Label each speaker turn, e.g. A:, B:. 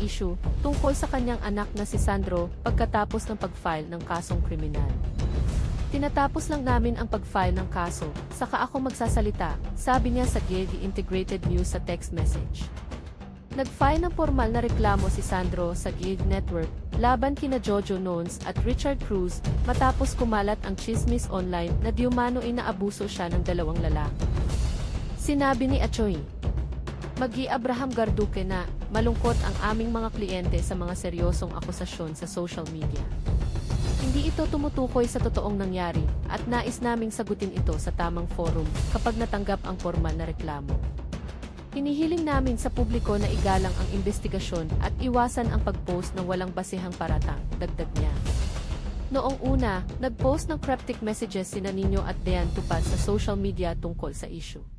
A: issue tungkol sa kanyang anak na si Sandro pagkatapos ng pag-file ng kasong kriminal. Tinatapos lang namin ang pag-file ng kaso, saka ako magsasalita, sabi niya sa GIG Integrated News sa text message. Nag-file ng formal na reklamo si Sandro sa GIG Network laban kina Jojo Nons at Richard Cruz matapos kumalat ang chismis online na diumano inaabuso siya ng dalawang lalaki. Sinabi ni Achoy, Mag-i-Abraham Garduque na, malungkot ang aming mga kliyente sa mga seryosong akusasyon sa social media. Hindi ito tumutukoy sa totoong nangyari, at nais naming sagutin ito sa tamang forum kapag natanggap ang formal na reklamo. Hinihiling namin sa publiko na igalang ang investigasyon at iwasan ang pag-post ng walang basehang paratang, dagdag niya. Noong una, nag-post ng cryptic messages sina Nino at Dean Tupad sa social media tungkol sa issue.